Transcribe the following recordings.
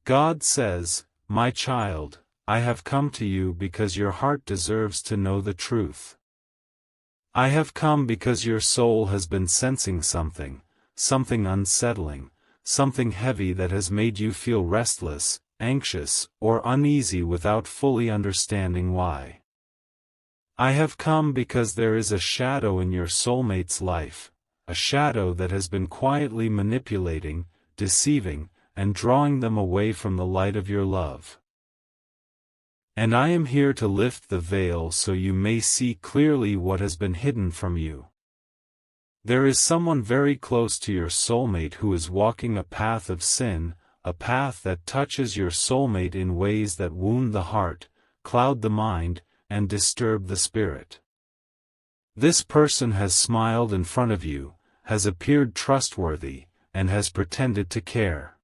God says, "My child, I have come to you because your heart deserves to know the truth. I have come because your soul has been sensing something unsettling, something heavy that has made you feel restless, anxious, or uneasy without fully understanding why. I have come because there is a shadow in your soulmate's life, a shadow that has been quietly manipulating, deceiving, and drawing them away from the light of your love. And I am here to lift the veil so you may see clearly what has been hidden from you. There is someone very close to your soulmate who is walking a path of sin, a path that touches your soulmate in ways that wound the heart, cloud the mind, and disturb the spirit. This person has smiled in front of you, has appeared trustworthy, and has pretended to care.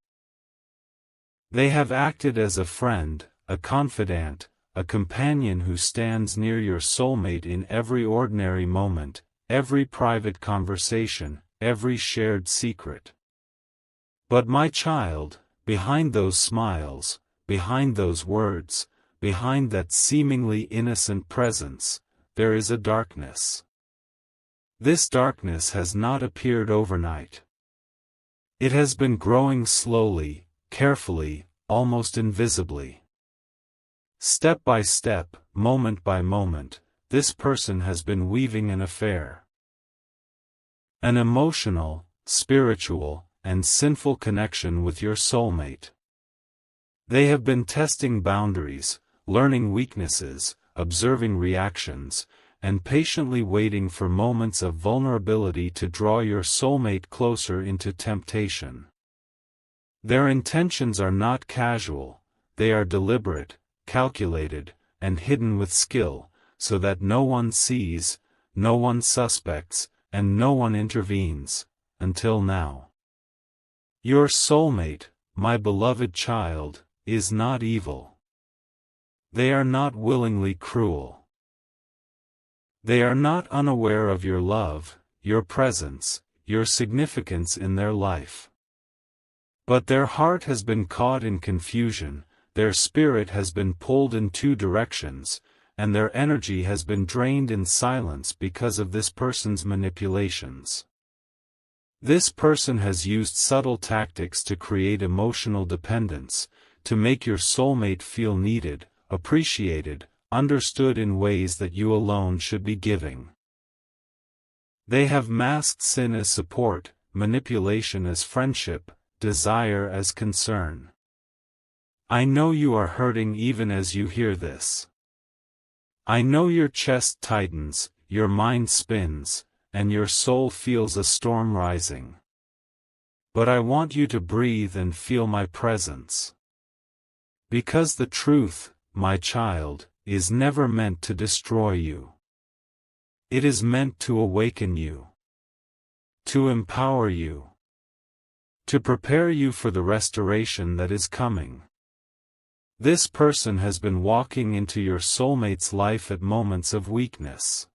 They have acted as a friend, a confidant, a companion who stands near your soulmate in every ordinary moment, every private conversation, every shared secret. But my child, behind those smiles, behind those words, behind that seemingly innocent presence, there is a darkness. This darkness has not appeared overnight. It has been growing slowly, carefully, almost invisibly. Step by step, moment by moment, this person has been weaving an affair. An emotional, spiritual, and sinful connection with your soulmate. They have been testing boundaries, learning weaknesses, observing reactions, and patiently waiting for moments of vulnerability to draw your soulmate closer into temptation. Their intentions are not casual, they are deliberate, calculated, and hidden with skill, so that no one sees, no one suspects, and no one intervenes, until now. Your soulmate, my beloved child, is not evil. They are not willingly cruel. They are not unaware of your love, your presence, your significance in their life. But their heart has been caught in confusion, their spirit has been pulled in two directions, and their energy has been drained in silence because of this person's manipulations. This person has used subtle tactics to create emotional dependence, to make your soulmate feel needed, appreciated, understood in ways that you alone should be giving. They have masked sin as support, manipulation as friendship, desire as concern. I know you are hurting even as you hear this. I know your chest tightens, your mind spins, and your soul feels a storm rising. But I want you to breathe and feel my presence. Because the truth, my child, is never meant to destroy you. It is meant to awaken you, to empower you, to prepare you for the restoration that is coming. This person has been walking into your soulmate's life at moments of weakness.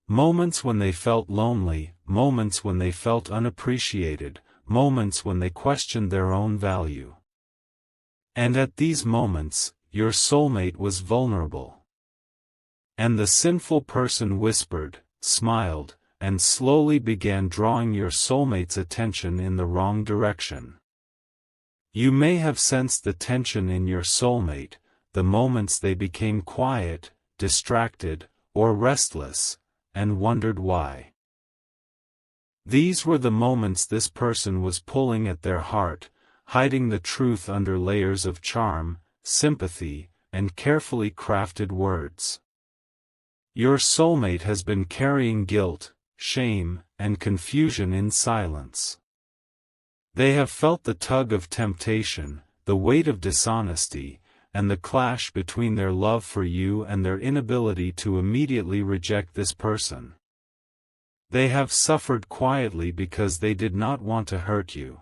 Moments when they felt lonely, moments when they felt unappreciated, moments when they questioned their own value. And at these moments, your soulmate was vulnerable. And the sinful person whispered, smiled, and slowly began drawing your soulmate's attention in the wrong direction. You may have sensed the tension in your soulmate, the moments they became quiet, distracted, or restless, and wondered why. These were the moments this person was pulling at their heart, hiding the truth under layers of charm, sympathy, and carefully crafted words. Your soulmate has been carrying guilt, shame, and confusion in silence. They have felt the tug of temptation, the weight of dishonesty, and the clash between their love for you and their inability to immediately reject this person. They have suffered quietly because they did not want to hurt you.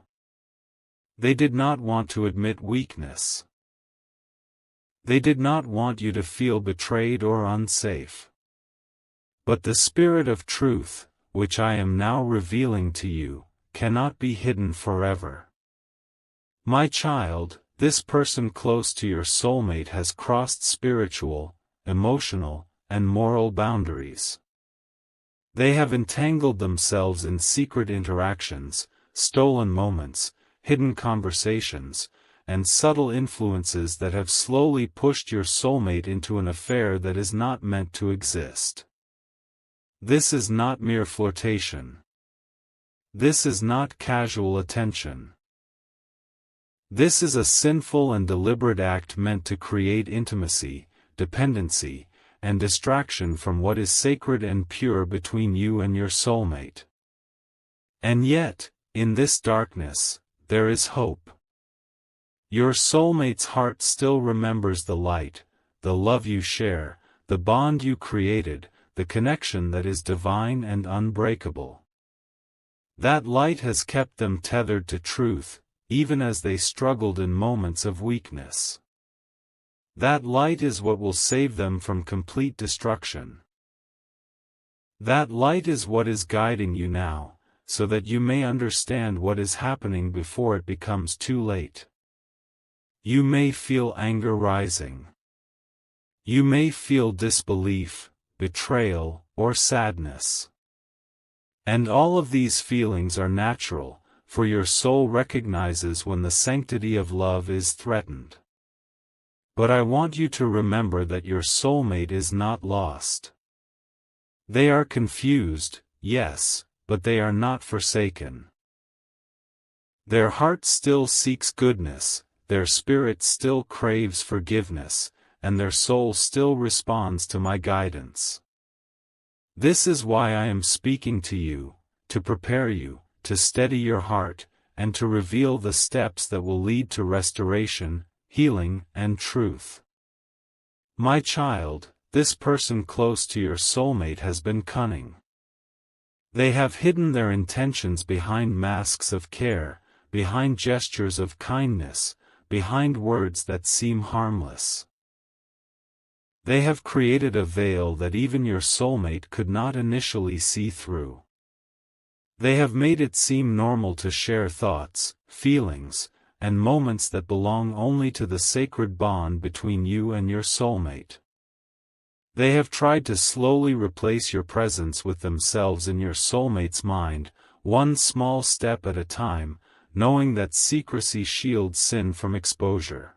They did not want to admit weakness. They did not want you to feel betrayed or unsafe. But the Spirit of truth, which I am now revealing to you, cannot be hidden forever. My child, this person close to your soulmate has crossed spiritual, emotional, and moral boundaries. They have entangled themselves in secret interactions, stolen moments, hidden conversations, and subtle influences that have slowly pushed your soulmate into an affair that is not meant to exist. This is not mere flirtation. This is not casual attention. This is a sinful and deliberate act meant to create intimacy, dependency, and distraction from what is sacred and pure between you and your soulmate. And yet, in this darkness, there is hope. Your soulmate's heart still remembers the light, the love you share, the bond you created, the connection that is divine and unbreakable. That light has kept them tethered to truth, even as they struggled in moments of weakness. That light is what will save them from complete destruction. That light is what is guiding you now, so that you may understand what is happening before it becomes too late. You may feel anger rising. You may feel disbelief, betrayal, or sadness. And all of these feelings are natural, for your soul recognizes when the sanctity of love is threatened. But I want you to remember that your soulmate is not lost. They are confused, yes, but they are not forsaken. Their heart still seeks goodness, their spirit still craves forgiveness, and their soul still responds to my guidance. This is why I am speaking to you, to prepare you, to steady your heart, and to reveal the steps that will lead to restoration, healing, and truth. My child, this person close to your soulmate has been cunning. They have hidden their intentions behind masks of care, behind gestures of kindness, behind words that seem harmless. They have created a veil that even your soulmate could not initially see through. They have made it seem normal to share thoughts, feelings, and moments that belong only to the sacred bond between you and your soulmate. They have tried to slowly replace your presence with themselves in your soulmate's mind, one small step at a time, knowing that secrecy shields sin from exposure.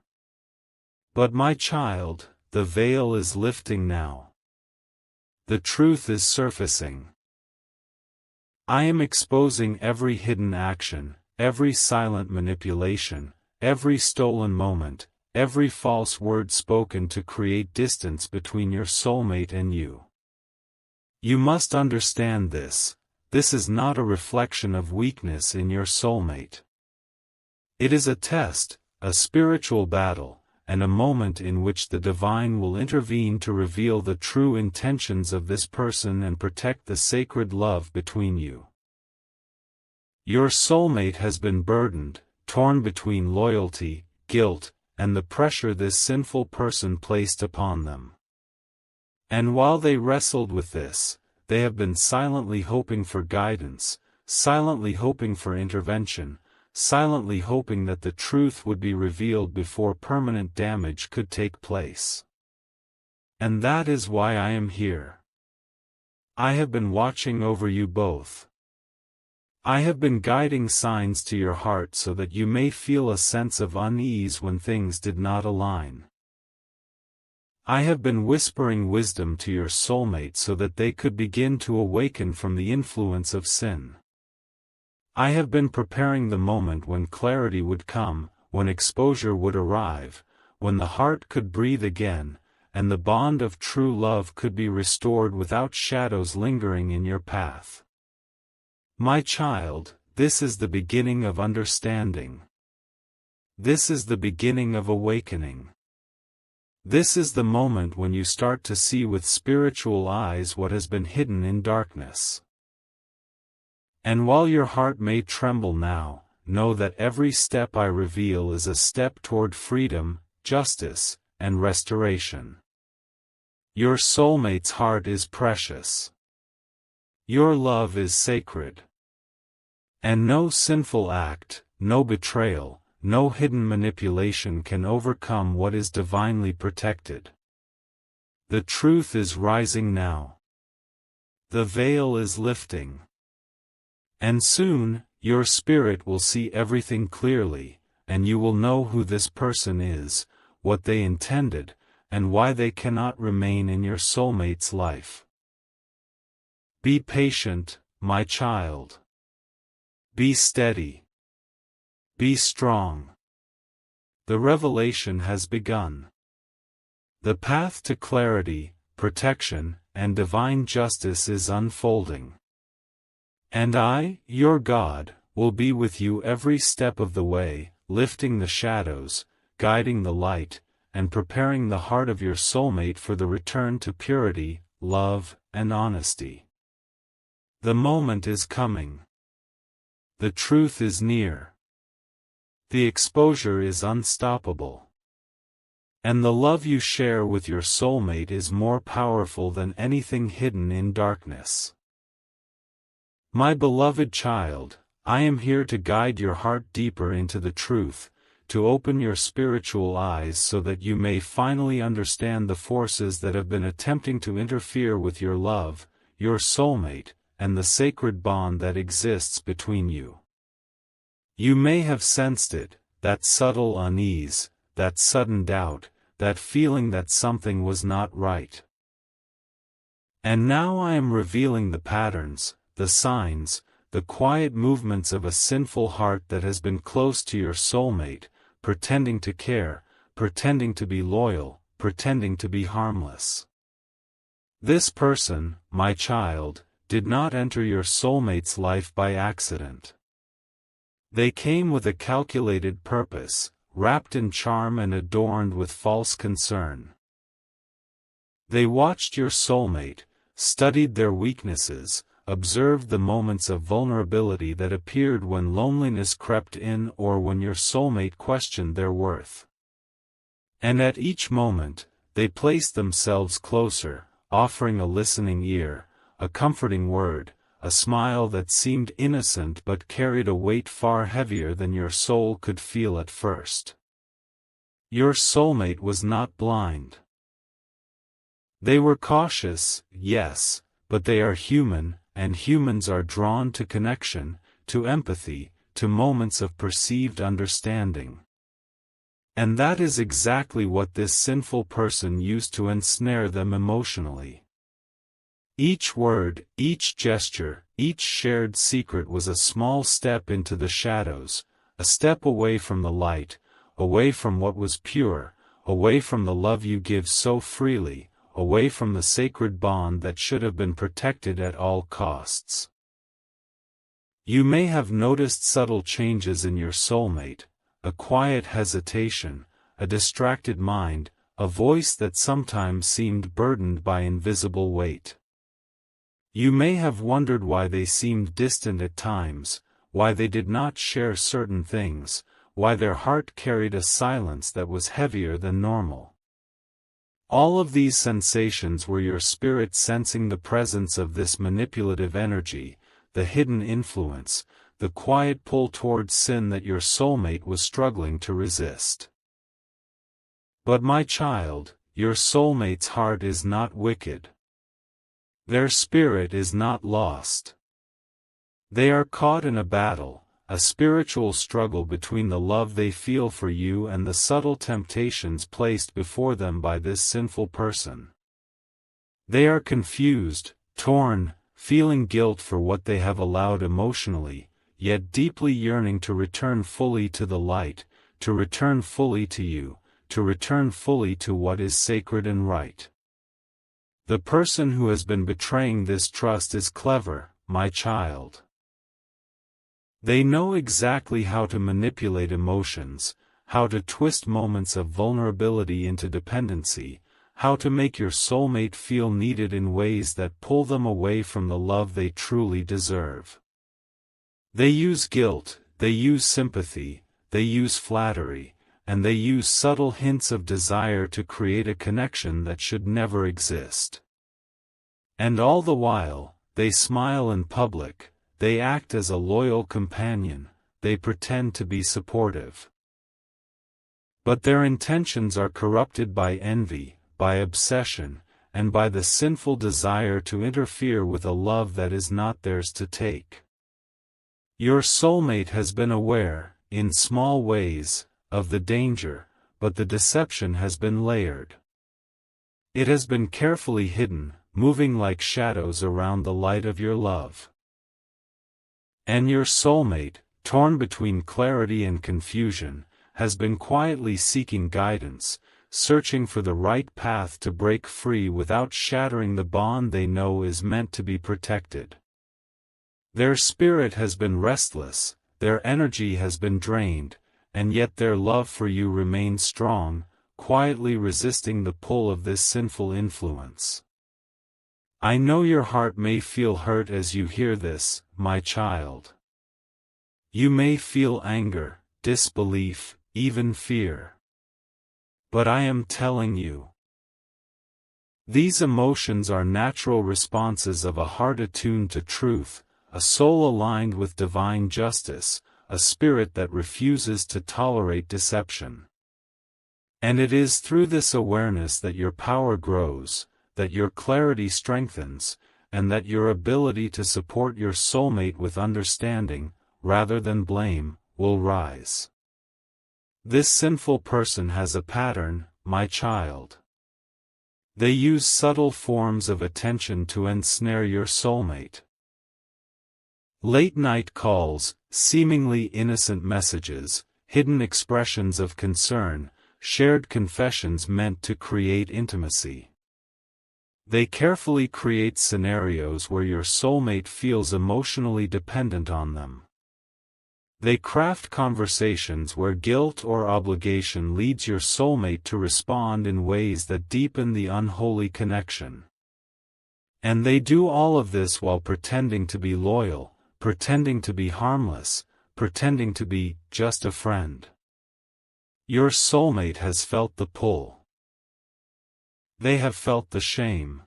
But my child, the veil is lifting now. The truth is surfacing. I am exposing every hidden action, every silent manipulation, every stolen moment, every false word spoken to create distance between your soulmate and you. You must understand this. This is not a reflection of weakness in your soulmate. It is a test, a spiritual battle, and a moment in which the divine will intervene to reveal the true intentions of this person and protect the sacred love between you. Your soulmate has been burdened, torn between loyalty, guilt, and the pressure this sinful person placed upon them. And while they wrestled with this, they have been silently hoping for guidance, silently hoping for intervention, silently hoping that the truth would be revealed before permanent damage could take place. And that is why I am here. I have been watching over you both. I have been guiding signs to your heart so that you may feel a sense of unease when things did not align. I have been whispering wisdom to your soulmate so that they could begin to awaken from the influence of sin. I have been preparing the moment when clarity would come, when exposure would arrive, when the heart could breathe again, and the bond of true love could be restored without shadows lingering in your path. My child, this is the beginning of understanding. This is the beginning of awakening. This is the moment when you start to see with spiritual eyes what has been hidden in darkness. And while your heart may tremble now, know that every step I reveal is a step toward freedom, justice, and restoration. Your soulmate's heart is precious. Your love is sacred. And no sinful act, no betrayal, no hidden manipulation can overcome what is divinely protected. The truth is rising now. The veil is lifting. And soon, your spirit will see everything clearly, and you will know who this person is, what they intended, and why they cannot remain in your soulmate's life. Be patient, my child. Be steady. Be strong. The revelation has begun. The path to clarity, protection, and divine justice is unfolding. And I, your God, will be with you every step of the way, lifting the shadows, guiding the light, and preparing the heart of your soulmate for the return to purity, love, and honesty. The moment is coming. The truth is near. The exposure is unstoppable. And the love you share with your soulmate is more powerful than anything hidden in darkness. My beloved child, I am here to guide your heart deeper into the truth, to open your spiritual eyes so that you may finally understand the forces that have been attempting to interfere with your love, your soulmate, and the sacred bond that exists between you. You may have sensed it, that subtle unease, that sudden doubt, that feeling that something was not right. And now I am revealing the patterns, the signs, the quiet movements of a sinful heart that has been close to your soulmate, pretending to care, pretending to be loyal, pretending to be harmless. This person, my child, did not enter your soulmate's life by accident. They came with a calculated purpose, wrapped in charm and adorned with false concern. They watched your soulmate, studied their weaknesses, observed the moments of vulnerability that appeared when loneliness crept in or when your soulmate questioned their worth. And at each moment, they placed themselves closer, offering a listening ear, a comforting word, a smile that seemed innocent but carried a weight far heavier than your soul could feel at first. Your soulmate was not blind. They were cautious, yes, but they are human, and humans are drawn to connection, to empathy, to moments of perceived understanding. And that is exactly what this sinful person used to ensnare them emotionally. Each word, each gesture, each shared secret was a small step into the shadows, a step away from the light, away from what was pure, away from the love you give so freely, away from the sacred bond that should have been protected at all costs. You may have noticed subtle changes in your soulmate, a quiet hesitation, a distracted mind, a voice that sometimes seemed burdened by invisible weight. You may have wondered why they seemed distant at times, why they did not share certain things, why their heart carried a silence that was heavier than normal. All of these sensations were your spirit sensing the presence of this manipulative energy, the hidden influence, the quiet pull towards sin that your soulmate was struggling to resist. But my child, your soulmate's heart is not wicked. Their spirit is not lost. They are caught in a battle, a spiritual struggle between the love they feel for you and the subtle temptations placed before them by this sinful person. They are confused, torn, feeling guilt for what they have allowed emotionally, yet deeply yearning to return fully to the light, to return fully to you, to return fully to what is sacred and right. The person who has been betraying this trust is clever, my child. They know exactly how to manipulate emotions, how to twist moments of vulnerability into dependency, how to make your soulmate feel needed in ways that pull them away from the love they truly deserve. They use guilt, they use sympathy, they use flattery, and they use subtle hints of desire to create a connection that should never exist. And all the while, they smile in public, they act as a loyal companion, they pretend to be supportive. But their intentions are corrupted by envy, by obsession, and by the sinful desire to interfere with a love that is not theirs to take. Your soulmate has been aware, in small ways, of the danger, but the deception has been layered. It has been carefully hidden, moving like shadows around the light of your love. And your soulmate, torn between clarity and confusion, has been quietly seeking guidance, searching for the right path to break free without shattering the bond they know is meant to be protected. Their spirit has been restless, their energy has been drained, and yet their love for you remains strong, quietly resisting the pull of this sinful influence. I know your heart may feel hurt as you hear this, my child. You may feel anger, disbelief, even fear. But I am telling you, these emotions are natural responses of a heart attuned to truth, a soul aligned with divine justice, a spirit that refuses to tolerate deception. And it is through this awareness that your power grows, that your clarity strengthens, and that your ability to support your soulmate with understanding, rather than blame, will rise. This sinful person has a pattern, my child. They use subtle forms of attention to ensnare your soulmate. Late-night calls, seemingly innocent messages, hidden expressions of concern, shared confessions meant to create intimacy. They carefully create scenarios where your soulmate feels emotionally dependent on them. They craft conversations where guilt or obligation leads your soulmate to respond in ways that deepen the unholy connection. And they do all of this while pretending to be loyal, pretending to be harmless, pretending to be just a friend. Your soulmate has felt the pull. They have felt the shame.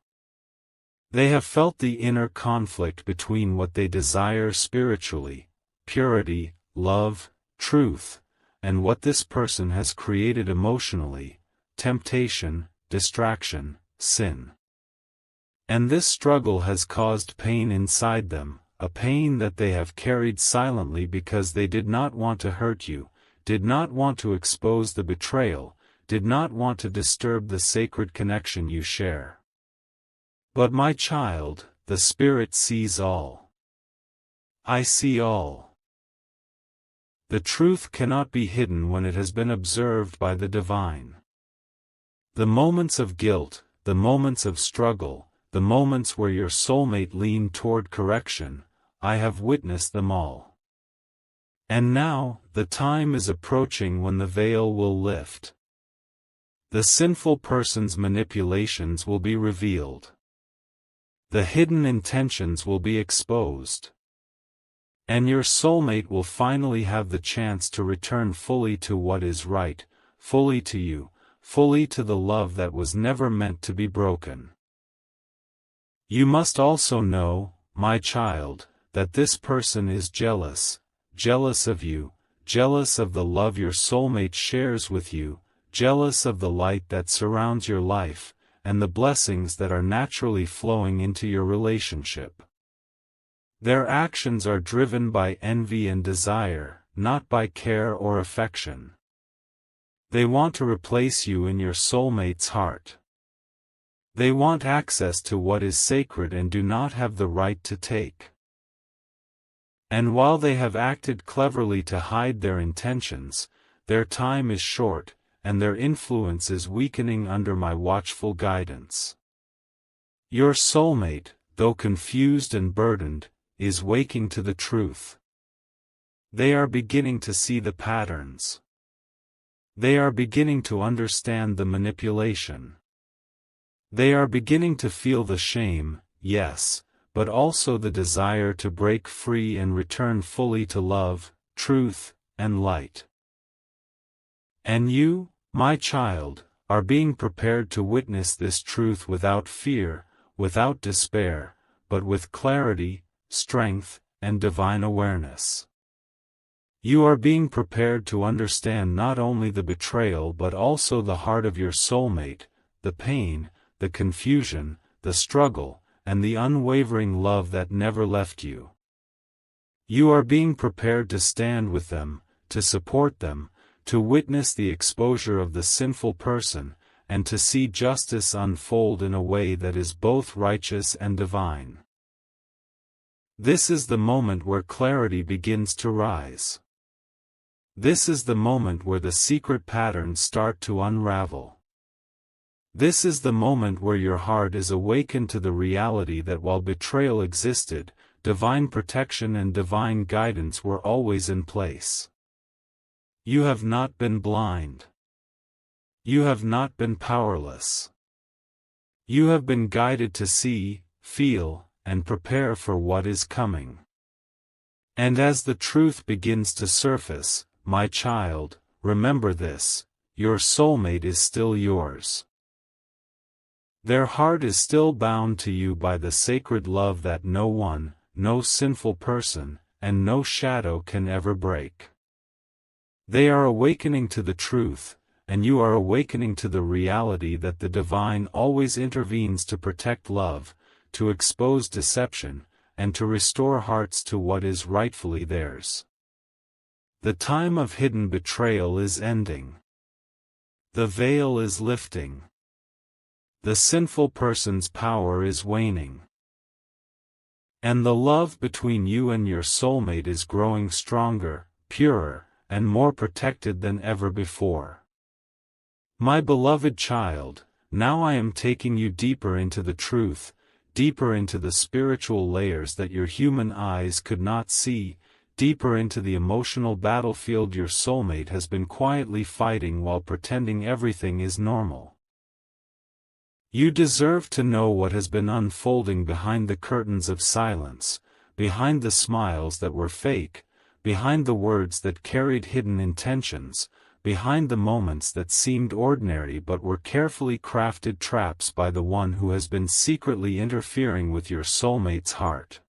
They have felt the inner conflict between what they desire spiritually, purity, love, truth, and what this person has created emotionally, temptation, distraction, sin. And this struggle has caused pain inside them, a pain that they have carried silently because they did not want to hurt you, did not want to expose the betrayal, did not want to disturb the sacred connection you share. But my child, the Spirit sees all. I see all. The truth cannot be hidden when it has been observed by the divine. The moments of guilt, the moments of struggle, the moments where your soulmate leaned toward correction, I have witnessed them all. And now, the time is approaching when the veil will lift. The sinful person's manipulations will be revealed. The hidden intentions will be exposed. And your soulmate will finally have the chance to return fully to what is right, fully to you, fully to the love that was never meant to be broken. You must also know, my child, that this person is jealous, jealous of you, jealous of the love your soulmate shares with you, jealous of the light that surrounds your life, and the blessings that are naturally flowing into your relationship. Their actions are driven by envy and desire, not by care or affection. They want to replace you in your soulmate's heart. They want access to what is sacred and do not have the right to take. And while they have acted cleverly to hide their intentions, their time is short, and their influence is weakening under my watchful guidance. Your soulmate, though confused and burdened, is waking to the truth. They are beginning to see the patterns. They are beginning to understand the manipulation. They are beginning to feel the shame, yes, but also the desire to break free and return fully to love, truth, and light. And you, my child, are being prepared to witness this truth without fear, without despair, but with clarity, strength, and divine awareness. You are being prepared to understand not only the betrayal but also the heart of your soulmate, the pain, the confusion, the struggle, and the unwavering love that never left you. You are being prepared to stand with them, to support them, to witness the exposure of the sinful person, and to see justice unfold in a way that is both righteous and divine. This is the moment where clarity begins to rise. This is the moment where the secret patterns start to unravel. This is the moment where your heart is awakened to the reality that while betrayal existed, divine protection and divine guidance were always in place. You have not been blind. You have not been powerless. You have been guided to see, feel, and prepare for what is coming. And as the truth begins to surface, my child, remember this: your soulmate is still yours. Their heart is still bound to you by the sacred love that no one, no sinful person, and no shadow can ever break. They are awakening to the truth, and you are awakening to the reality that the divine always intervenes to protect love, to expose deception, and to restore hearts to what is rightfully theirs. The time of hidden betrayal is ending. The veil is lifting. The sinful person's power is waning. And the love between you and your soulmate is growing stronger, purer, and more protected than ever before. My beloved child, now I am taking you deeper into the truth, deeper into the spiritual layers that your human eyes could not see, deeper into the emotional battlefield your soulmate has been quietly fighting while pretending everything is normal. You deserve to know what has been unfolding behind the curtains of silence, behind the smiles that were fake, behind the words that carried hidden intentions, behind the moments that seemed ordinary but were carefully crafted traps by the one who has been secretly interfering with your soulmate's heart.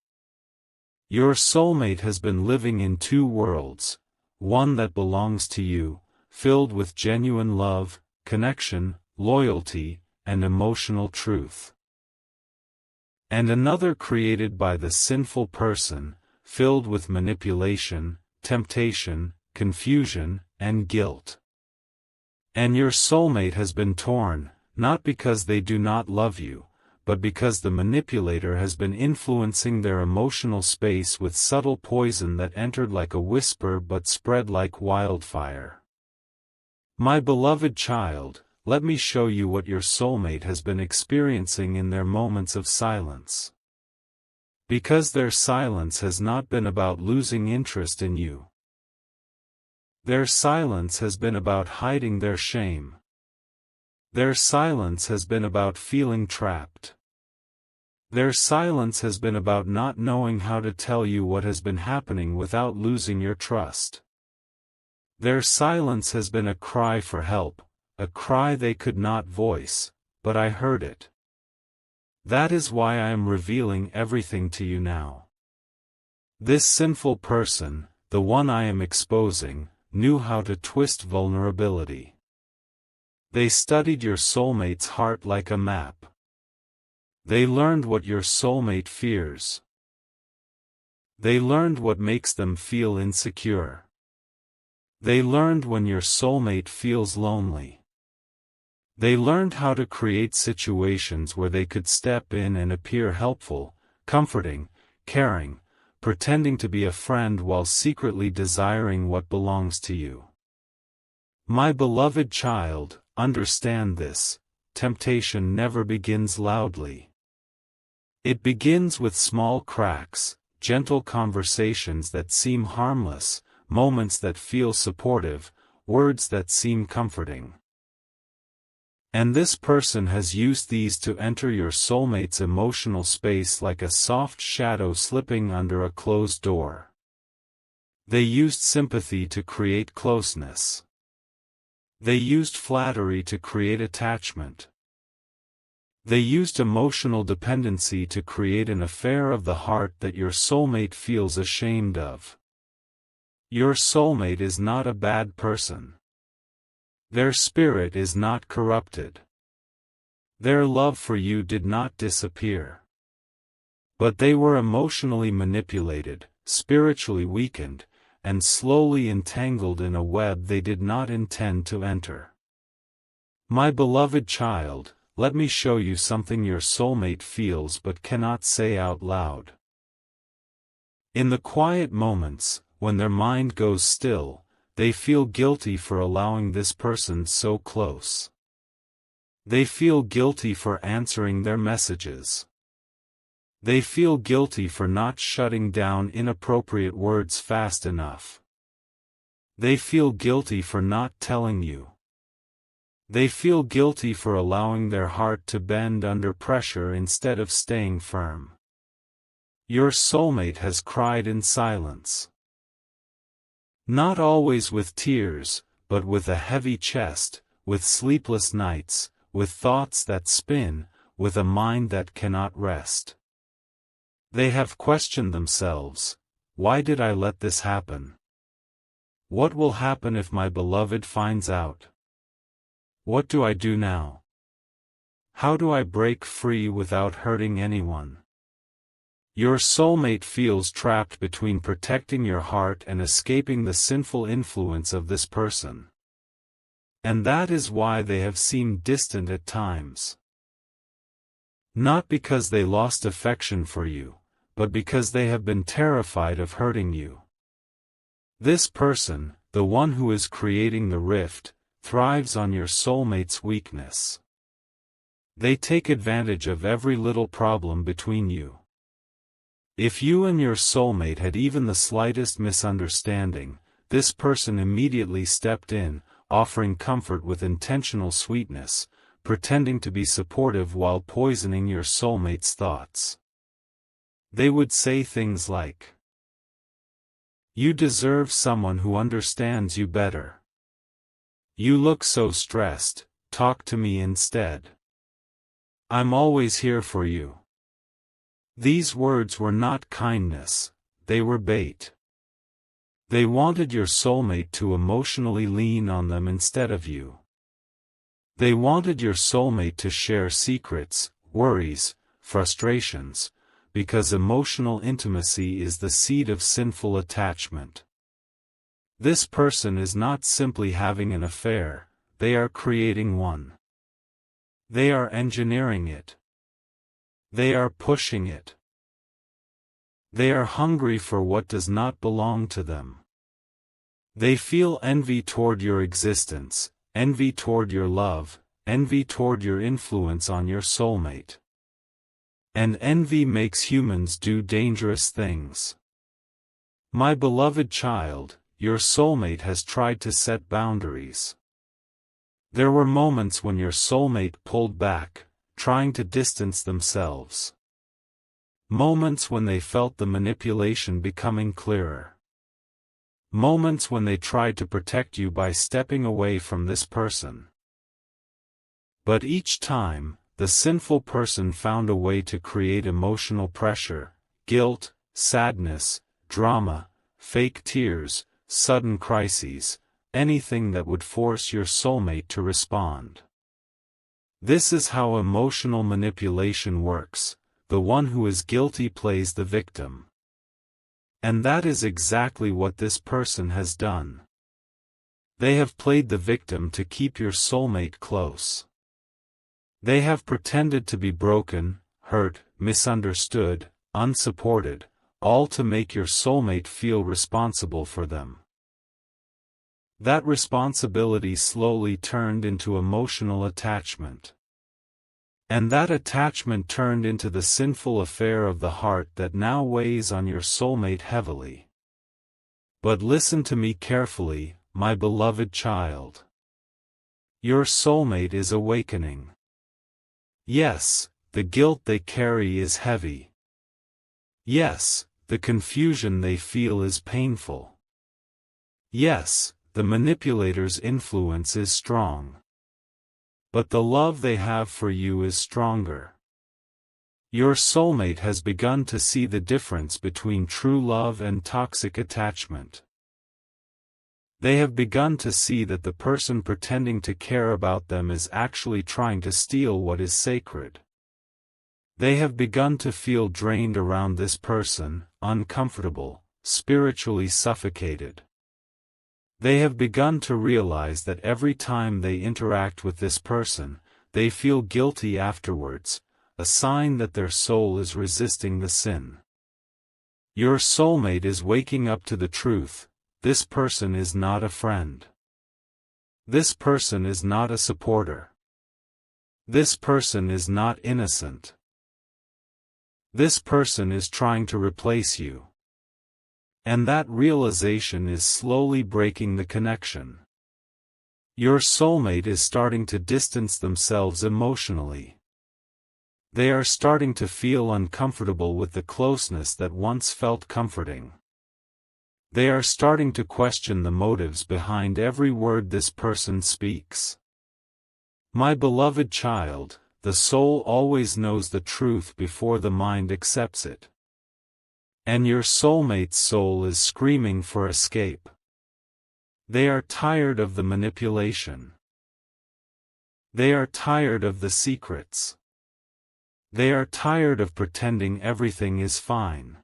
Your soulmate has been living in two worlds, one that belongs to you, filled with genuine love, connection, loyalty, and emotional truth. And another created by the sinful person, filled with manipulation, temptation, confusion, and guilt. And your soulmate has been torn, not because they do not love you, but because the manipulator has been influencing their emotional space with subtle poison that entered like a whisper but spread like wildfire. My beloved child, let me show you what your soulmate has been experiencing in their moments of silence. Because their silence has not been about losing interest in you. Their silence has been about hiding their shame. Their silence has been about feeling trapped. Their silence has been about not knowing how to tell you what has been happening without losing your trust. Their silence has been a cry for help, a cry they could not voice, but I heard it. That is why I am revealing everything to you now. This sinful person, the one I am exposing, knew how to twist vulnerability. They studied your soulmate's heart like a map. They learned what your soulmate fears. They learned what makes them feel insecure. They learned when your soulmate feels lonely. They learned how to create situations where they could step in and appear helpful, comforting, caring, pretending to be a friend while secretly desiring what belongs to you. My beloved child, understand this: temptation never begins loudly. It begins with small cracks, gentle conversations that seem harmless, moments that feel supportive, words that seem comforting. And this person has used these to enter your soulmate's emotional space like a soft shadow slipping under a closed door. They used sympathy to create closeness. They used flattery to create attachment. They used emotional dependency to create an affair of the heart that your soulmate feels ashamed of. Your soulmate is not a bad person. Their spirit is not corrupted. Their love for you did not disappear. But they were emotionally manipulated, spiritually weakened, and slowly entangled in a web they did not intend to enter. My beloved child, let me show you something your soulmate feels but cannot say out loud. In the quiet moments, when their mind goes still, they feel guilty for allowing this person so close. They feel guilty for answering their messages. They feel guilty for not shutting down inappropriate words fast enough. They feel guilty for not telling you. They feel guilty for allowing their heart to bend under pressure instead of staying firm. Your soulmate has cried in silence. Not always with tears, but with a heavy chest, with sleepless nights, with thoughts that spin, with a mind that cannot rest. They have questioned themselves. Why did I let this happen? What will happen if my beloved finds out? What do I do now? How do I break free without hurting anyone? Your soulmate feels trapped between protecting your heart and escaping the sinful influence of this person. And that is why they have seemed distant at times. Not because they lost affection for you, but because they have been terrified of hurting you. This person, the one who is creating the rift, thrives on your soulmate's weakness. They take advantage of every little problem between you. If you and your soulmate had even the slightest misunderstanding, this person immediately stepped in, offering comfort with intentional sweetness, pretending to be supportive while poisoning your soulmate's thoughts. They would say things like, "You deserve someone who understands you better. You look so stressed, talk to me instead. I'm always here for you." These words were not kindness, they were bait. They wanted your soulmate to emotionally lean on them instead of you. They wanted your soulmate to share secrets, worries, frustrations, because emotional intimacy is the seed of sinful attachment. This person is not simply having an affair, they are creating one. They are engineering it. They are pushing it. They are hungry for what does not belong to them. They feel envy toward your existence, envy toward your love, envy toward your influence on your soulmate. And envy makes humans do dangerous things. My beloved child, your soulmate has tried to set boundaries. There were moments when your soulmate pulled back, trying to distance themselves. Moments when they felt the manipulation becoming clearer. Moments when they tried to protect you by stepping away from this person. But each time, the sinful person found a way to create emotional pressure, guilt, sadness, drama, fake tears, sudden crises, anything that would force your soulmate to respond. This is how emotional manipulation works. The one who is guilty plays the victim. And that is exactly what this person has done. They have played the victim to keep your soulmate close. They have pretended to be broken, hurt, misunderstood, unsupported, all to make your soulmate feel responsible for them. That responsibility slowly turned into emotional attachment. And that attachment turned into the sinful affair of the heart that now weighs on your soulmate heavily. But listen to me carefully, my beloved child. Your soulmate is awakening. Yes, the guilt they carry is heavy. Yes, the confusion they feel is painful. Yes, the manipulator's influence is strong. But the love they have for you is stronger. Your soulmate has begun to see the difference between true love and toxic attachment. They have begun to see that the person pretending to care about them is actually trying to steal what is sacred. They have begun to feel drained around this person, uncomfortable, spiritually suffocated. They have begun to realize that every time they interact with this person, they feel guilty afterwards, a sign that their soul is resisting the sin. Your soulmate is waking up to the truth: this person is not a friend. This person is not a supporter. This person is not innocent. This person is trying to replace you. And that realization is slowly breaking the connection. Your soulmate is starting to distance themselves emotionally. They are starting to feel uncomfortable with the closeness that once felt comforting. They are starting to question the motives behind every word this person speaks. My beloved child, the soul always knows the truth before the mind accepts it. And your soulmate's soul is screaming for escape. They are tired of the manipulation. They are tired of the secrets. They are tired of pretending everything is fine.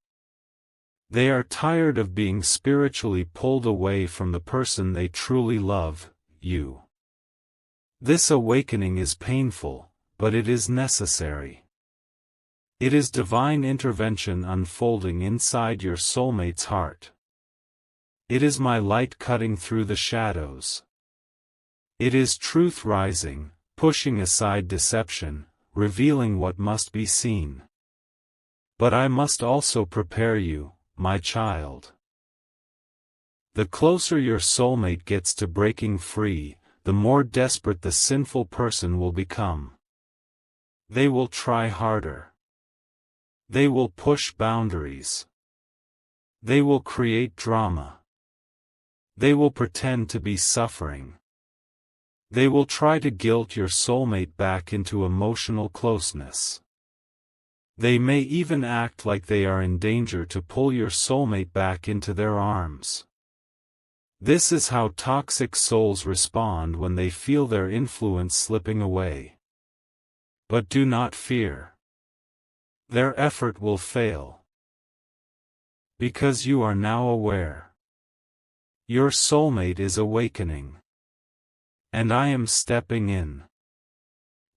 They are tired of being spiritually pulled away from the person they truly love, you. This awakening is painful, but it is necessary. It is divine intervention unfolding inside your soulmate's heart. It is my light cutting through the shadows. It is truth rising, pushing aside deception, revealing what must be seen. But I must also prepare you, my child. The closer your soulmate gets to breaking free, the more desperate the sinful person will become. They will try harder. They will push boundaries. They will create drama. They will pretend to be suffering. They will try to guilt your soulmate back into emotional closeness. They may even act like they are in danger to pull your soulmate back into their arms. This is how toxic souls respond when they feel their influence slipping away. But do not fear. Their effort will fail. Because you are now aware. Your soulmate is awakening. And I am stepping in.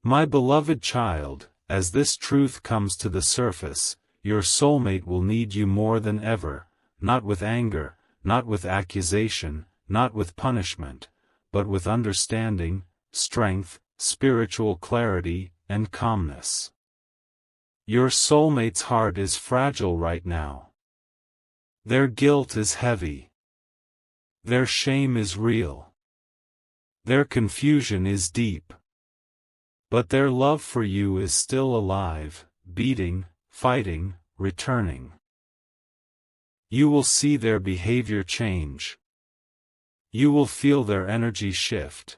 My beloved child, as this truth comes to the surface, your soulmate will need you more than ever, not with anger, not with accusation, not with punishment, but with understanding, strength, spiritual clarity, and calmness. Your soulmate's heart is fragile right now. Their guilt is heavy. Their shame is real. Their confusion is deep. But their love for you is still alive, beating, fighting, returning. You will see their behavior change. You will feel their energy shift.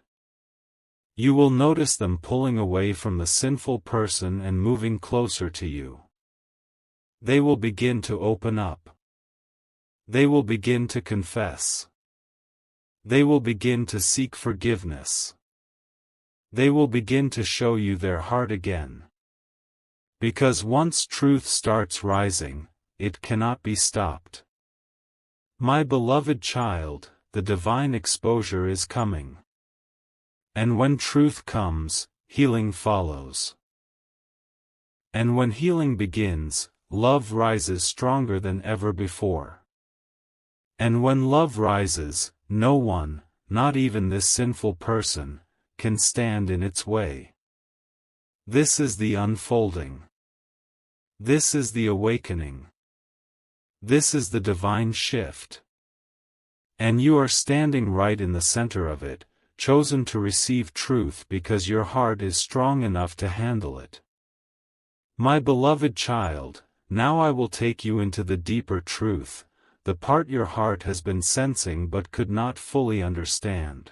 You will notice them pulling away from the sinful person and moving closer to you. They will begin to open up. They will begin to confess. They will begin to seek forgiveness. They will begin to show you their heart again. Because once truth starts rising, it cannot be stopped. My beloved child, the divine exposure is coming. And when truth comes, healing follows. And when healing begins, love rises stronger than ever before. And when love rises, no one, not even this sinful person, can stand in its way. This is the unfolding. This is the awakening. This is the divine shift. And you are standing right in the center of it, chosen to receive truth because your heart is strong enough to handle it. My beloved child, now I will take you into the deeper truth, the part your heart has been sensing but could not fully understand.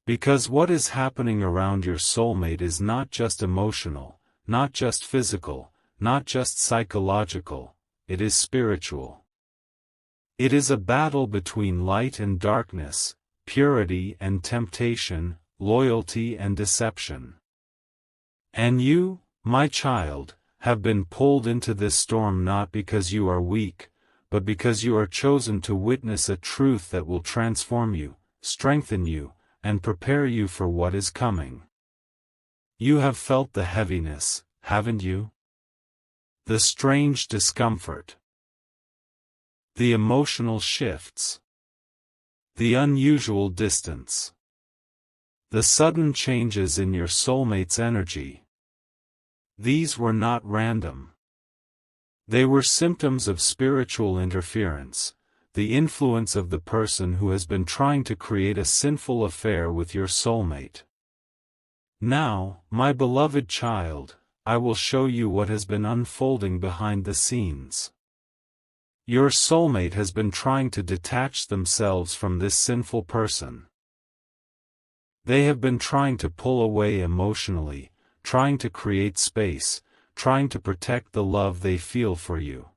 Because what is happening around your soulmate is not just emotional, not just physical, not just psychological, it is spiritual. It is a battle between light and darkness, purity and temptation, loyalty and deception. And you, my child, have been pulled into this storm not because you are weak, but because you are chosen to witness a truth that will transform you, strengthen you, and prepare you for what is coming. You have felt the heaviness, haven't you? The strange discomfort. The emotional shifts. The unusual distance. The sudden changes in your soulmate's energy. These were not random. They were symptoms of spiritual interference, the influence of the person who has been trying to create a sinful affair with your soulmate. Now, my beloved child, I will show you what has been unfolding behind the scenes. Your soulmate has been trying to detach themselves from this sinful person. They have been trying to pull away emotionally, trying to create space, trying to protect the love they feel for you.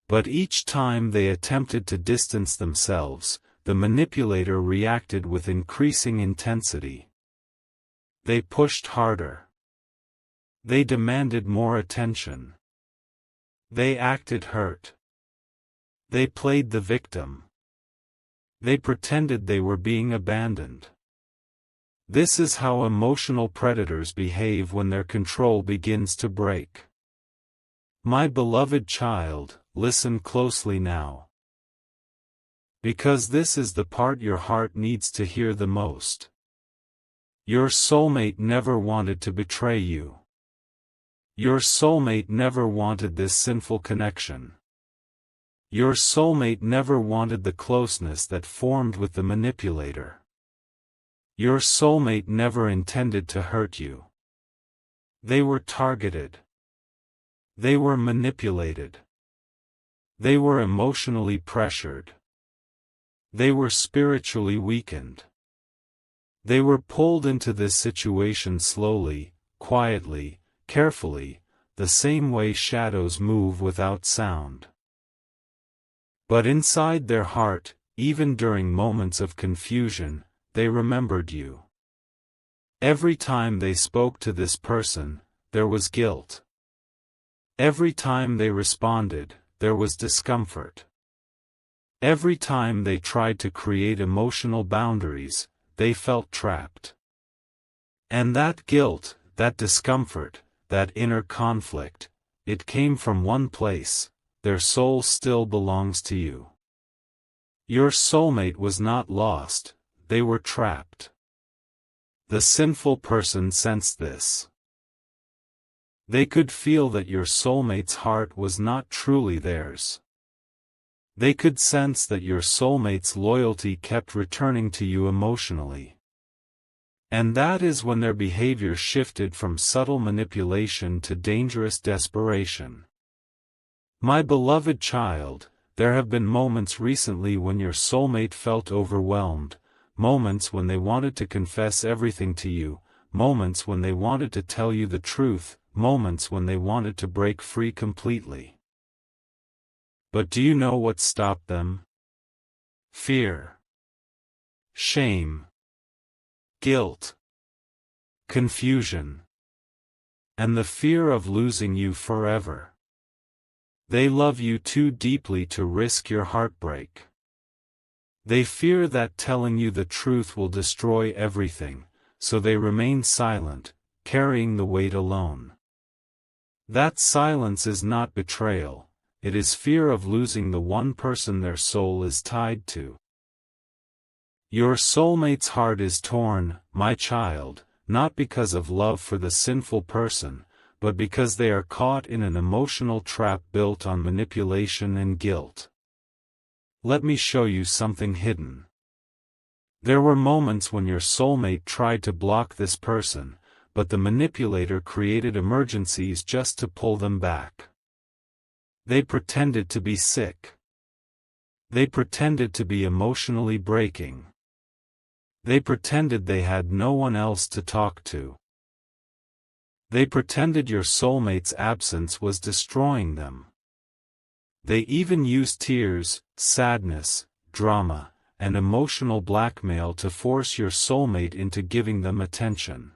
But each time they attempted to distance themselves, the manipulator reacted with increasing intensity. They pushed harder. They demanded more attention. They acted hurt. They played the victim. They pretended they were being abandoned. This is how emotional predators behave when their control begins to break. My beloved child, listen closely now. Because this is the part your heart needs to hear the most. Your soulmate never wanted to betray you. Your soulmate never wanted this sinful connection. Your soulmate never wanted the closeness that formed with the manipulator. Your soulmate never intended to hurt you. They were targeted. They were manipulated. They were emotionally pressured. They were spiritually weakened. They were pulled into this situation slowly, quietly, carefully, the same way shadows move without sound. But inside their heart, even during moments of confusion, they remembered you. Every time they spoke to this person, there was guilt. Every time they responded, there was discomfort. Every time they tried to create emotional boundaries, they felt trapped. And that guilt, that discomfort, that inner conflict, it came from one place: their soul still belongs to you. Your soulmate was not lost. They were trapped. The sinful person sensed this. They could feel that your soulmate's heart was not truly theirs. They could sense that your soulmate's loyalty kept returning to you emotionally. And that is when their behavior shifted from subtle manipulation to dangerous desperation. My beloved child, there have been moments recently when your soulmate felt overwhelmed, moments when they wanted to confess everything to you, moments when they wanted to tell you the truth, moments when they wanted to break free completely. But do you know what stopped them? Fear. Shame. Guilt. Confusion. And the fear of losing you forever. They love you too deeply to risk your heartbreak. They fear that telling you the truth will destroy everything, so they remain silent, carrying the weight alone. That silence is not betrayal, it is fear of losing the one person their soul is tied to. Your soulmate's heart is torn, my child, not because of love for the sinful person, but because they are caught in an emotional trap built on manipulation and guilt. Let me show you something hidden. There were moments when your soulmate tried to block this person, but the manipulator created emergencies just to pull them back. They pretended to be sick. They pretended to be emotionally breaking. They pretended they had no one else to talk to. They pretended your soulmate's absence was destroying them. They even use tears, sadness, drama, and emotional blackmail to force your soulmate into giving them attention.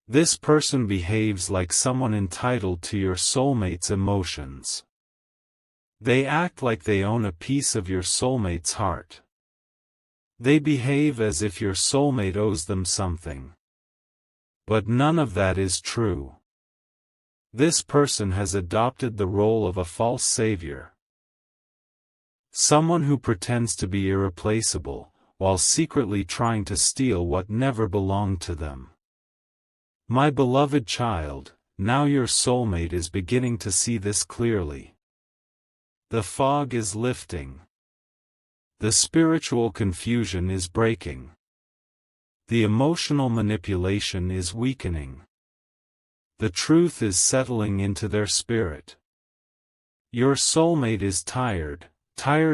This person behaves like someone entitled to your soulmate's emotions. They act like they own a piece of your soulmate's heart. They behave as if your soulmate owes them something. But none of that is true. This person has adopted the role of a false savior. Someone who pretends to be irreplaceable, while secretly trying to steal what never belonged to them. My beloved child, now your soulmate is beginning to see this clearly. The fog is lifting. The spiritual confusion is breaking. The emotional manipulation is weakening. The truth is settling into their spirit. Your soulmate is tired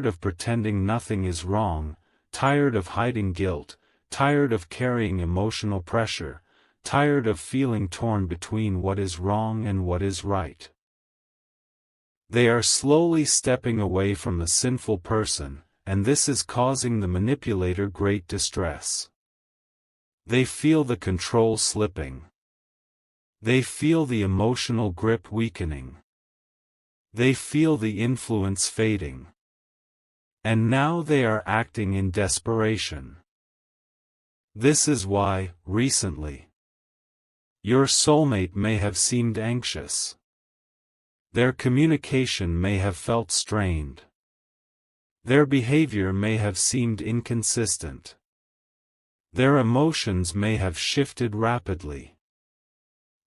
of pretending nothing is wrong, tired of hiding guilt, tired of carrying emotional pressure, tired of feeling torn between what is wrong and what is right. They are slowly stepping away from the sinful person, and this is causing the manipulator great distress. They feel the control slipping. They feel the emotional grip weakening. They feel the influence fading. And now they are acting in desperation. This is why, recently, your soulmate may have seemed anxious. Their communication may have felt strained. Their behavior may have seemed inconsistent. Their emotions may have shifted rapidly.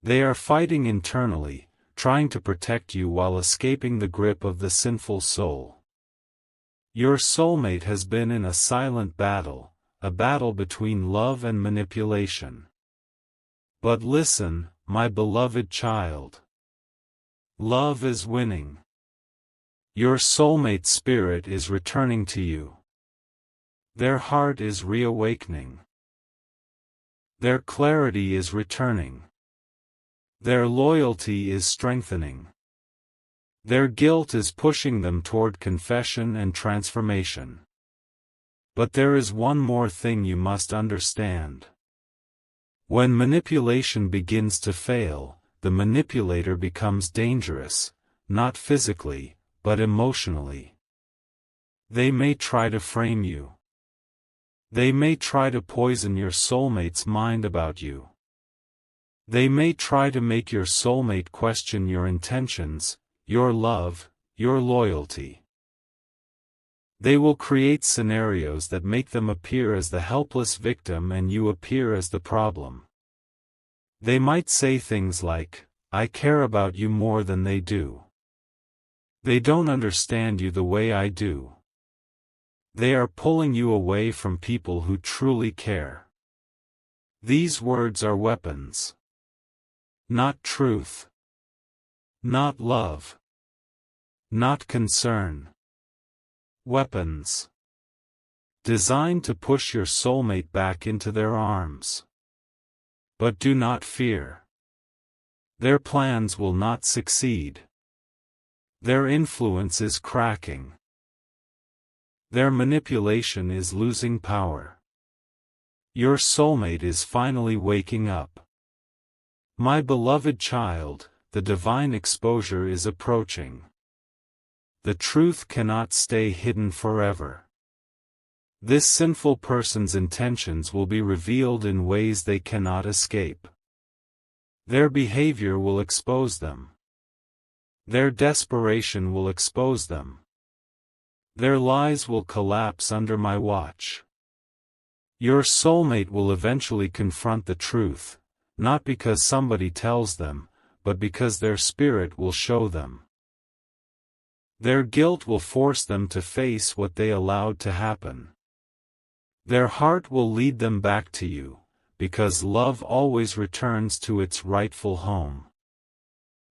They are fighting internally, trying to protect you while escaping the grip of the sinful soul. Your soulmate has been in a silent battle, a battle between love and manipulation. But listen, my beloved child. Love is winning. Your soulmate spirit is returning to you. Their heart is reawakening. Their clarity is returning. Their loyalty is strengthening. Their guilt is pushing them toward confession and transformation. But there is one more thing you must understand. When manipulation begins to fail, the manipulator becomes dangerous, not physically, but emotionally. They may try to frame you. They may try to poison your soulmate's mind about you. They may try to make your soulmate question your intentions, your love, your loyalty. They will create scenarios that make them appear as the helpless victim and you appear as the problem. They might say things like, "I care about you more than they do. They don't understand you the way I do. They are pulling you away from people who truly care." These words are weapons. Not truth. Not love. Not concern. Weapons. Designed to push your soulmate back into their arms. But do not fear. Their plans will not succeed. Their influence is cracking. Their manipulation is losing power. Your soulmate is finally waking up. My beloved child, the divine exposure is approaching. The truth cannot stay hidden forever. This sinful person's intentions will be revealed in ways they cannot escape. Their behavior will expose them. Their desperation will expose them. Their lies will collapse under my watch. Your soulmate will eventually confront the truth, not because somebody tells them, but because their spirit will show them. Their guilt will force them to face what they allowed to happen. Their heart will lead them back to you, because love always returns to its rightful home.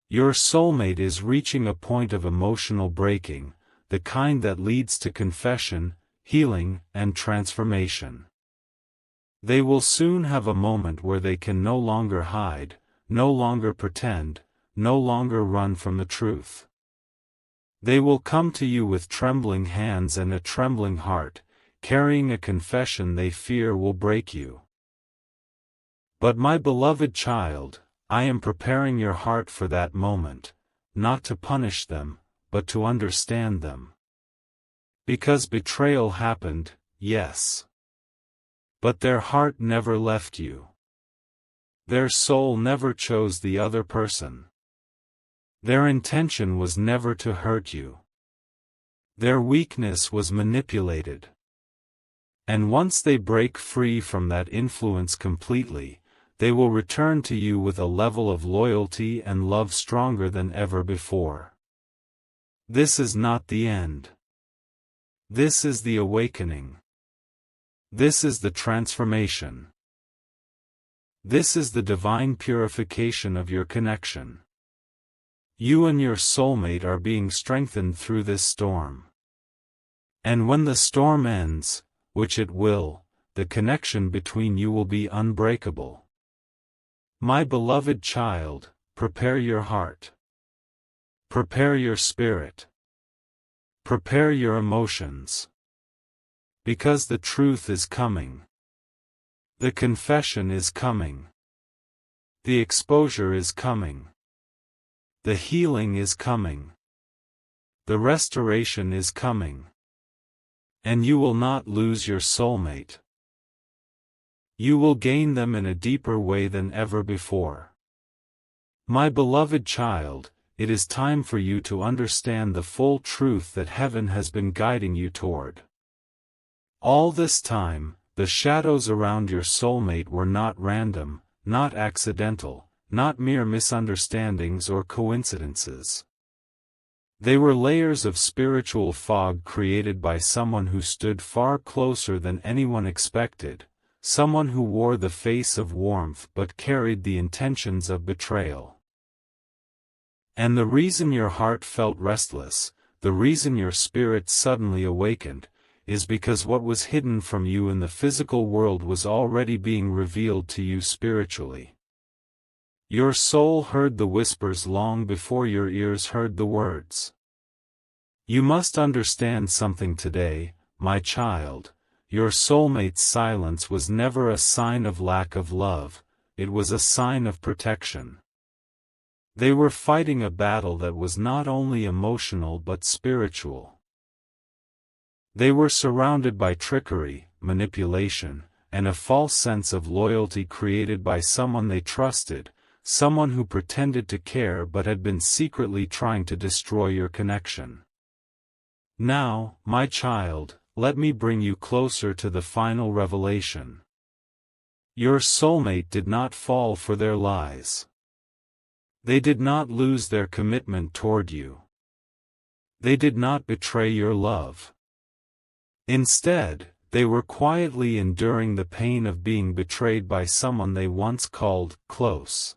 Your soulmate is reaching a point of emotional breaking, the kind that leads to confession, healing, and transformation. They will soon have a moment where they can no longer hide, no longer pretend, no longer run from the truth. They will come to you with trembling hands and a trembling heart, carrying a confession they fear will break you. But my beloved child, I am preparing your heart for that moment, not to punish them, but to understand them. Because betrayal happened, yes. But their heart never left you. Their soul never chose the other person. Their intention was never to hurt you. Their weakness was manipulated. And once they break free from that influence completely, they will return to you with a level of loyalty and love stronger than ever before. This is not the end. This is the awakening. This is the transformation. This is the divine purification of your connection. You and your soulmate are being strengthened through this storm. And when the storm ends, which it will, the connection between you will be unbreakable. My beloved child, prepare your heart. Prepare your spirit. Prepare your emotions. Because the truth is coming. The confession is coming. The exposure is coming. The healing is coming. The restoration is coming. And you will not lose your soulmate. You will gain them in a deeper way than ever before. My beloved child, it is time for you to understand the full truth that heaven has been guiding you toward. All this time, the shadows around your soulmate were not random, not accidental, not mere misunderstandings or coincidences. They were layers of spiritual fog created by someone who stood far closer than anyone expected, someone who wore the face of warmth but carried the intentions of betrayal. And the reason your heart felt restless, the reason your spirit suddenly awakened, is because what was hidden from you in the physical world was already being revealed to you spiritually. Your soul heard the whispers long before your ears heard the words. You must understand something today, my child. Your soulmate's silence was never a sign of lack of love, it was a sign of protection. They were fighting a battle that was not only emotional but spiritual. They were surrounded by trickery, manipulation, and a false sense of loyalty created by someone they trusted, someone who pretended to care but had been secretly trying to destroy your connection. Now, my child, let me bring you closer to the final revelation. Your soulmate did not fall for their lies. They did not lose their commitment toward you. They did not betray your love. Instead, they were quietly enduring the pain of being betrayed by someone they once called close.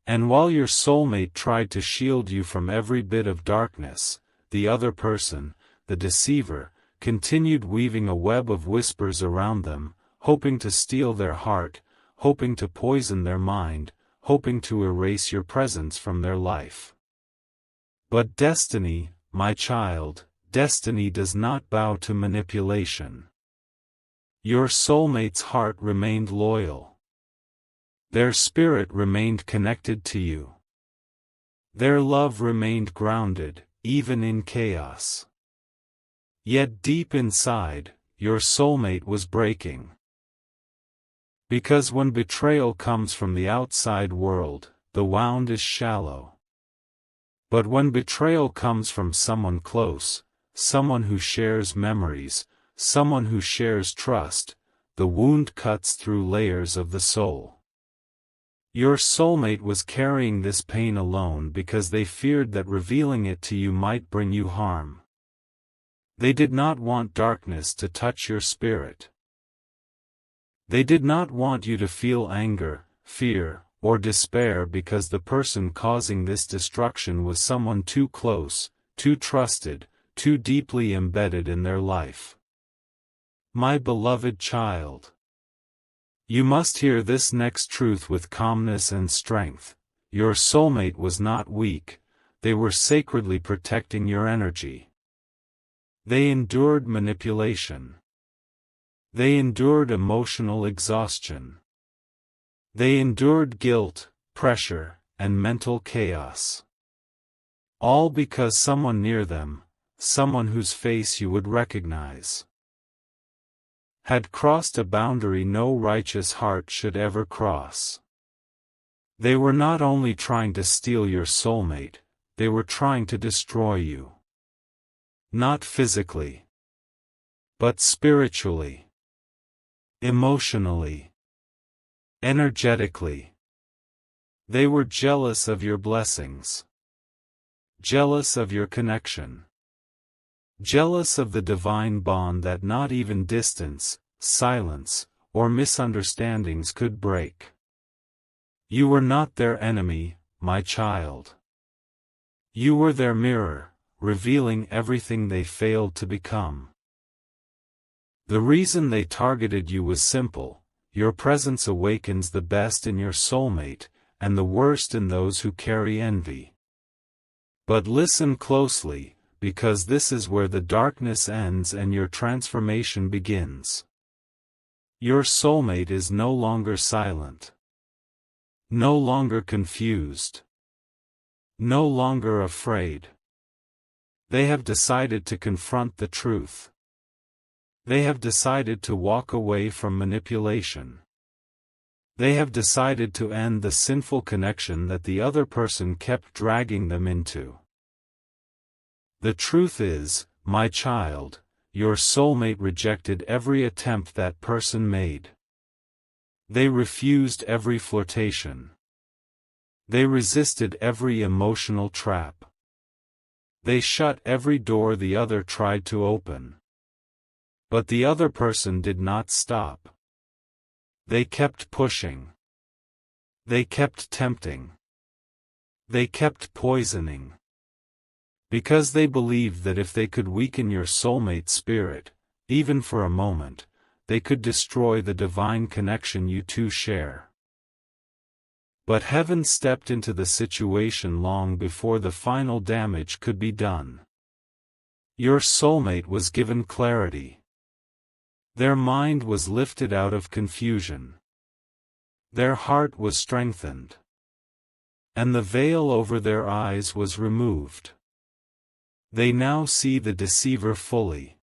And while your soulmate tried to shield you from every bit of darkness, the other person, the deceiver, continued weaving a web of whispers around them, hoping to steal their heart, hoping to poison their mind, hoping to erase your presence from their life. But destiny, my child, destiny does not bow to manipulation. Your soulmate's heart remained loyal. Their spirit remained connected to you. Their love remained grounded, even in chaos. Yet deep inside, your soulmate was breaking. Because when betrayal comes from the outside world, the wound is shallow. But when betrayal comes from someone close, someone who shares memories, someone who shares trust, the wound cuts through layers of the soul. Your soulmate was carrying this pain alone because they feared that revealing it to you might bring you harm. They did not want darkness to touch your spirit. They did not want you to feel anger, fear, or despair because the person causing this destruction was someone too close, too trusted, too deeply embedded in their life. My beloved child, you must hear this next truth with calmness and strength. Your soulmate was not weak, they were sacredly protecting your energy. They endured manipulation. They endured emotional exhaustion. They endured guilt, pressure, and mental chaos. All because someone near them, someone whose face you would recognize, had crossed a boundary no righteous heart should ever cross. They were not only trying to steal your soulmate, they were trying to destroy you. Not physically, but spiritually, emotionally, energetically. They were jealous of your blessings, jealous of your connection, jealous of the divine bond that not even distance, silence, or misunderstandings could break. You were not their enemy, my child. You were their mirror, revealing everything they failed to become. The reason they targeted you was simple: your presence awakens the best in your soulmate, and the worst in those who carry envy. But listen closely, because this is where the darkness ends and your transformation begins. Your soulmate is no longer silent, no longer confused, no longer afraid. They have decided to confront the truth. They have decided to walk away from manipulation. They have decided to end the sinful connection that the other person kept dragging them into. The truth is, my child, your soulmate rejected every attempt that person made. They refused every flirtation. They resisted every emotional trap. They shut every door the other tried to open. But the other person did not stop. They kept pushing. They kept tempting. They kept poisoning. Because they believed that if they could weaken your soulmate spirit, even for a moment, they could destroy the divine connection you two share. But heaven stepped into the situation long before the final damage could be done. Your soulmate was given clarity. Their mind was lifted out of confusion. Their heart was strengthened. And the veil over their eyes was removed. They now see the deceiver fully.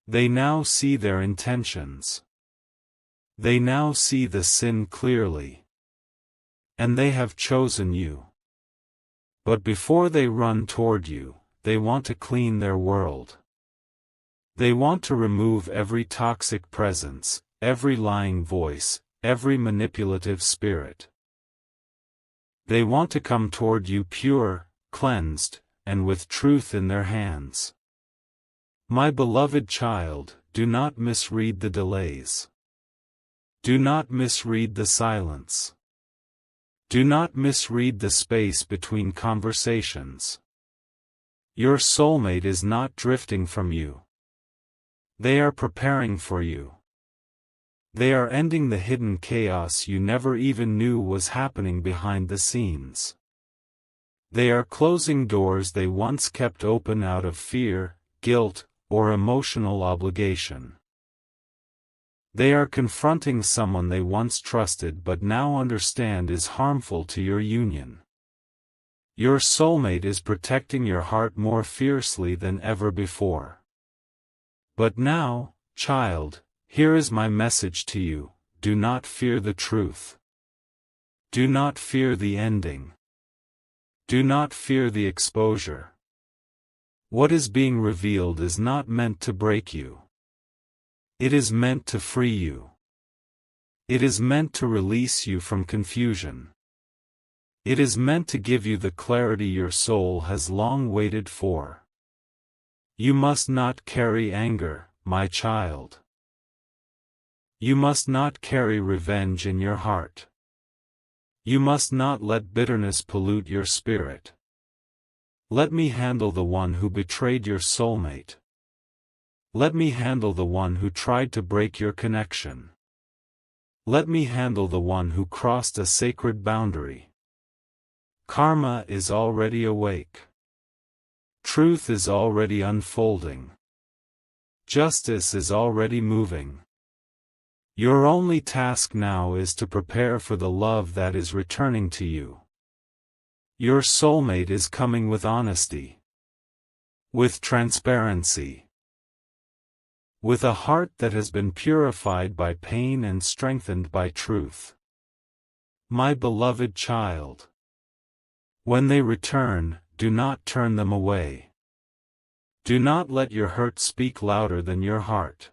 They now see their intentions. They now see the sin clearly. And they have chosen you. But before they run toward you, they want to clean their world. They want to remove every toxic presence, every lying voice, every manipulative spirit. They want to come toward you pure, cleansed, and with truth in their hands. My beloved child, do not misread the delays. Do not misread the silence. Do not misread the space between conversations. Your soulmate is not drifting from you. They are preparing for you. They are ending the hidden chaos you never even knew was happening behind the scenes. They are closing doors they once kept open out of fear, guilt, or emotional obligation. They are confronting someone they once trusted but now understand is harmful to your union. Your soulmate is protecting your heart more fiercely than ever before. But now, child, here is my message to you: do not fear the truth. Do not fear the ending. Do not fear the exposure. What is being revealed is not meant to break you. It is meant to free you. It is meant to release you from confusion. It is meant to give you the clarity your soul has long waited for. You must not carry anger, my child. You must not carry revenge in your heart. You must not let bitterness pollute your spirit. Let me handle the one who betrayed your soulmate. Let me handle the one who tried to break your connection. Let me handle the one who crossed a sacred boundary. Karma is already awake. Truth is already unfolding. Justice is already moving. Your only task now is to prepare for the love that is returning to you. Your soulmate is coming with honesty, with transparency, with a heart that has been purified by pain and strengthened by truth. My beloved child, when they return, do not turn them away. Do not let your hurt speak louder than your heart.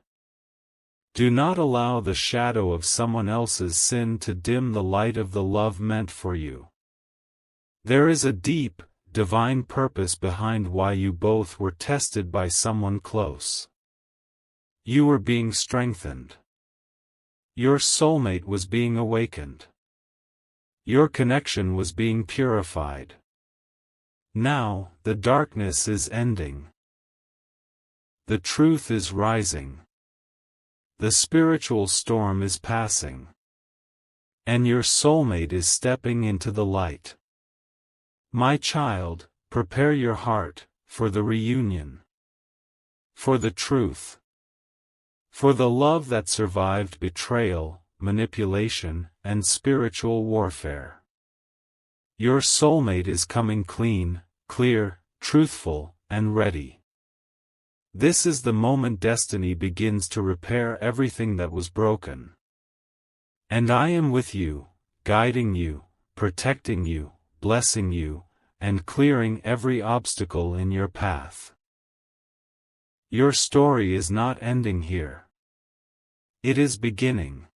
Do not allow the shadow of someone else's sin to dim the light of the love meant for you. There is a deep, divine purpose behind why you both were tested by someone close. You were being strengthened. Your soulmate was being awakened. Your connection was being purified. Now, the darkness is ending. The truth is rising. The spiritual storm is passing. And your soulmate is stepping into the light. My child, prepare your heart, for the reunion. For the truth. For the love that survived betrayal, manipulation, and spiritual warfare. Your soulmate is coming clean, clear, truthful, and ready. This is the moment destiny begins to repair everything that was broken. And I am with you, guiding you, protecting you, blessing you, and clearing every obstacle in your path. Your story is not ending here. It is beginning.